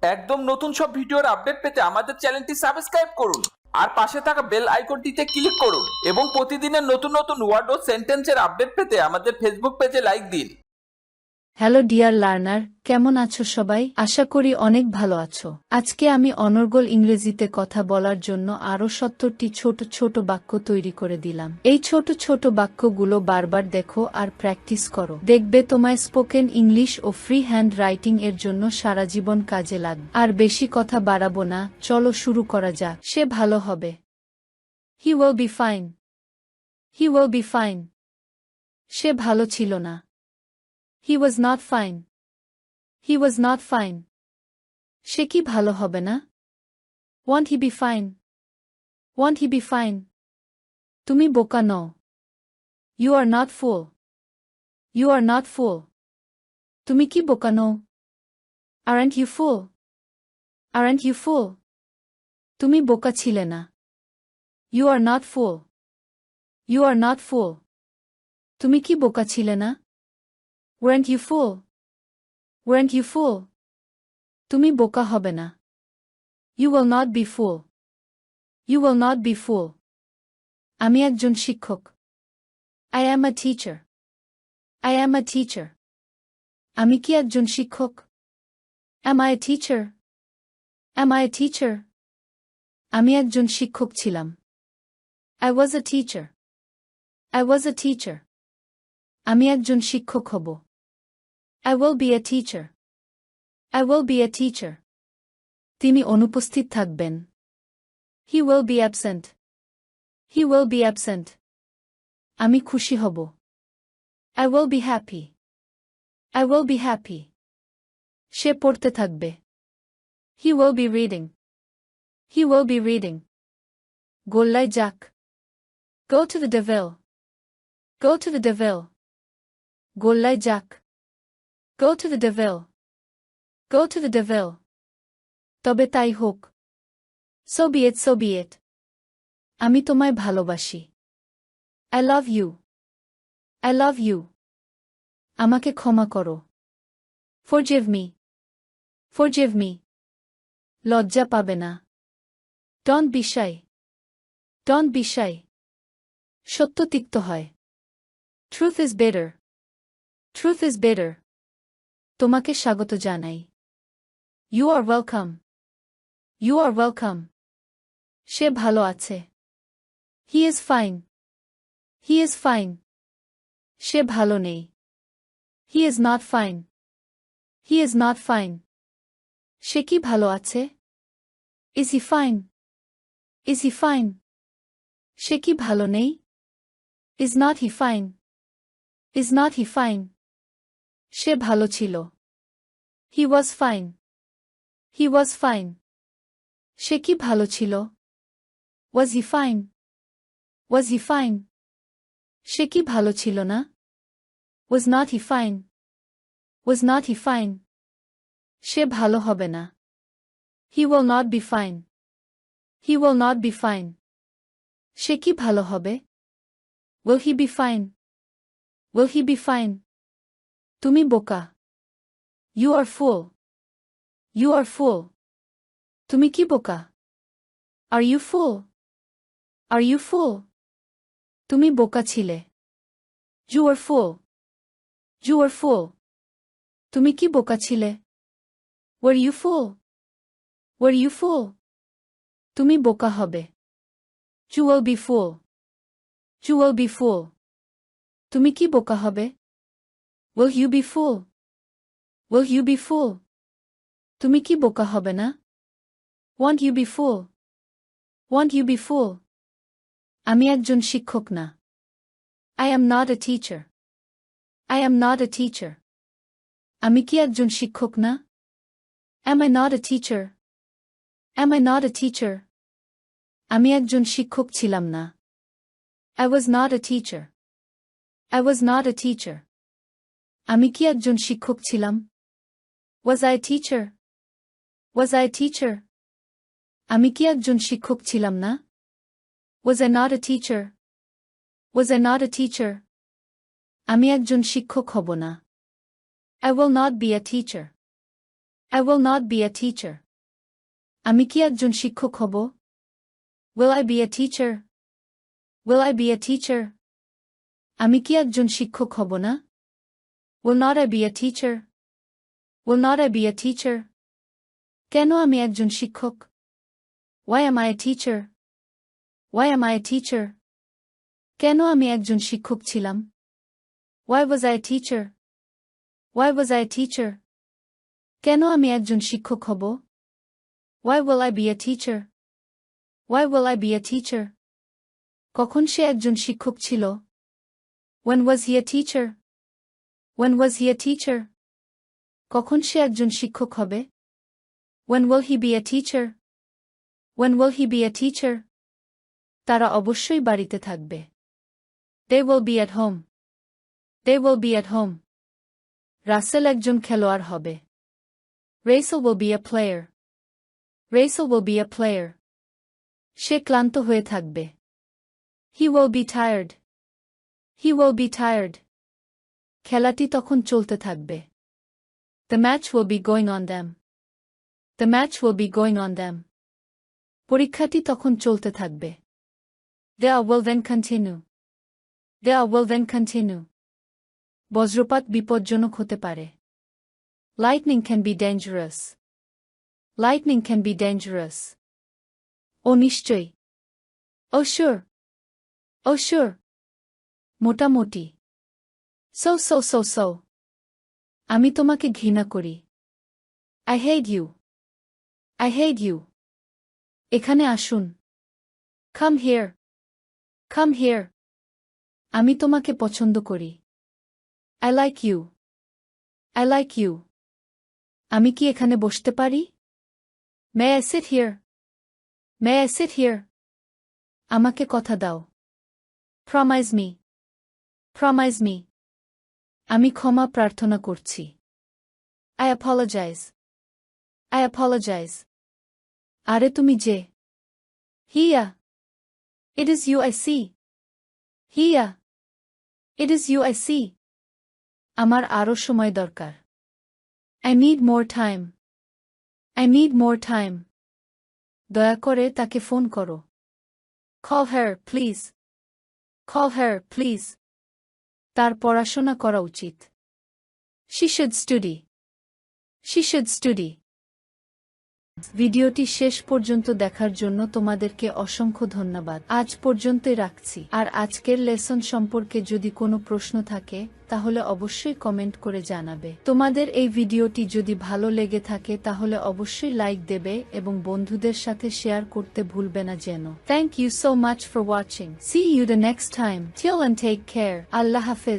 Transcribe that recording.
একদম নতুন সব ভিডিওর আপডেট পেতে আমাদের চ্যানেলটি সাবস্ক্রাইব করুন আর পাশে থাকা বেল আইকনটিতে ক্লিক করুন এবং প্রতিদিনের নতুন নতুন ওয়ার্ড ও সেন্টেন্সের আপডেট পেতে আমাদের ফেসবুক পেজে লাইক দিন। হ্যালো ডিয়ার লার্নার, কেমন আছো সবাই? আশা করি অনেক ভালো আছো। আজকে আমি অনর্গল ইংরেজিতে কথা বলার জন্য আরও ৭০টি ছোট ছোট বাক্য তৈরি করে দিলাম। এই ছোট ছোট বাক্যগুলো বারবার দেখো আর প্র্যাকটিস করো। দেখবে তোমায় স্পোকেন ইংলিশ ও ফ্রি হ্যান্ড রাইটিং এর জন্য সারা জীবন কাজে লাগবে। আর বেশি কথা বাড়াবো না, চলো শুরু করা যাক। সে ভালো হবে। He will be fine. He will be fine. সে ভালো ছিল না। He was not fine. He was not fine. সে কি ভালো হবে না? Won't he be fine? Won't he be fine? তুমি বোকা নও। You are not fool. You are not fool. তুমি কি বোকা নও? Aren't you fool? Aren't you fool? তুমি বোকা ছিলে না। You are not fool. You are not fool. তুমি কি বোকা ছিলে না? Weren't you fool? Weren't you fool? তুমি বোকা হবে না। You will not be fool. You will not be fool. আমি একজন শিক্ষক। I am a teacher. I am a teacher. আমি কি একজন শিক্ষক? Am I a teacher? Am I a teacher? আমি একজন শিক্ষক ছিলাম। I was a teacher. I was a teacher. আমি একজন শিক্ষক হব। I will be a teacher. I will be a teacher. তিনি অনুপস্থিত থাকবেন। He will be absent. He will be absent. আমি খুশি হব। I will be happy. I will be happy. সে পড়তে থাকবে। He will be reading. He will be reading. গোল্লায় যাক। Go to the devil. Go to the devil. গোল্লায় যাক। Go to the devil. Go to the devil. তবে তাই হোক। So be it, so be it. আমি তোমায় ভালোবাসি। I love you. I love you. আমাকে ক্ষমা করো। Forgive me. Forgive me. লজ্জা পাবে না। Don't be shy. Don't be shy. সত্য তিক্ত হয়। Truth is bitter. Truth is bitter. তোমাকে স্বাগত জানাই। You are welcome. You are welcome. সে ভালো আছে। He is fine. He is fine. সে ভালো নেই। He is not fine. He is not fine. সে কি ভালো আছে? Is he fine? Is he fine? সে কি ভালো নেই? Is not he fine? Is not he fine? সে ভালো ছিল। He was fine. He was fine. সে কি ভালো ছিল? Was he fine? Was he fine? সে কি ভালো ছিল না? Was not he fine? Was not he fine? সে ভালো হবে না। He will not be fine. He will not be fine. সে কি ভালো হবে? Will he be fine? Will he be fine? তুমি বোকা। You are fool. You are fool. তুমি কি বোকা? Are you fool? Are you fool? তুমি বোকা ছিলে। You are fool. You are fool. তুমি কি বোকা ছিলে? Were you fool? Were you fool? তুমি বোকা হবে। You will be fool. You will be fool. তুমি কি বোকা হবে? Will you be fool? Will you be fool? তুমি কি বোকা হবে না? Won't you be fool? Won't you be fool? আমি একজন শিক্ষক না। I am not a teacher. I am not a teacher. আমি কি একজন শিক্ষক না? Am I not a teacher? Am I not a teacher? আমি একজন শিক্ষক ছিলাম না। I was not a teacher. I was not a teacher. আমি কি একজন শিক্ষক ছিলাম? Was I a teacher? Was I a teacher? আমি কি একজন শিক্ষক ছিলাম না? Was I not a teacher? Was I not a teacher? আমি একজন শিক্ষক হব না। I will not be a teacher. I will not be a teacher. আমি কি একজন শিক্ষক হব? Will I be a teacher? Will I be a teacher? আমি কি একজন শিক্ষক হব না? Will not I be a teacher? Will not I be a teacher? কেন আমি একজন শিক্ষক? Why am I a teacher? Why am I a teacher? কেন আমি একজন শিক্ষক ছিলাম? Why was I a teacher? Why was I a teacher? কেন আমি একজন শিক্ষক হব? Why will I be a teacher? Why will I be a teacher? কখন সে একজন শিক্ষক ছিল? When was he a teacher? When was he a teacher? কখন সে একজন শিক্ষক হবে? When will he be a teacher? When will he be a teacher? তারা অবশ্যই বাড়িতে থাকবে. They will be at home. They will be at home. Rasel একজন খেলোয়াড় হবে. Rachel will be a player. Rachel will be a player. সে ক্লান্ত হয়ে থাকবে. He will be tired. He will be tired. খেলাটি তখন চলতে থাকবে. The match will be going on them. The match will be going on them. পরীক্ষাটি তখন চলতে থাকবে. They will then continue. They will then continue. বজ্রপাত বিপজ্জনক হতে পারে. Lightning can be dangerous. Lightning can be dangerous. ও নিশ্চয়ই. Oh sure. Oh sure. মোটামুটি. So. আমি তোমাকে ঘৃণা করি. I hate you. I hate you. এখানে আসুন. Come here. Come here. আমি তোমাকে পছন্দ করি. I like you. I like you. আমি কি এখানে বসতে পারি? May I sit here? May I sit here? আমাকে কথা দাও. Promise me. Promise me. আমি ক্ষমা প্রার্থনা করছি. I apologize. I apologize. আরে তুমি যে. Here. It is you I see. Here. It is you I see. আমার আরো সময় দরকার. I need more time. I need more time. দয়া করে তাকে ফোন করো. Call her, please. Call her, please. তার পড়াশোনা করা উচিত. She should study. She should study. ভিডিওটি শেষ পর্যন্ত দেখার জন্য তোমাদেরকে অসংখ্য ধন্যবাদ. আজ পর্যন্তই রাখছি. আর আজকের লেসন সম্পর্কে যদি কোনো প্রশ্ন থাকে তাহলে অবশ্যই কমেন্ট করে জানাবে. তোমাদের এই ভিডিওটি যদি ভালো লেগে থাকে তাহলে অবশ্যই লাইক দেবে এবং বন্ধুদের সাথে শেয়ার করতে ভুলবে না যেন. Thank you so much for watching. See you the next time. Till and take care. আল্লাহ হাফেজ.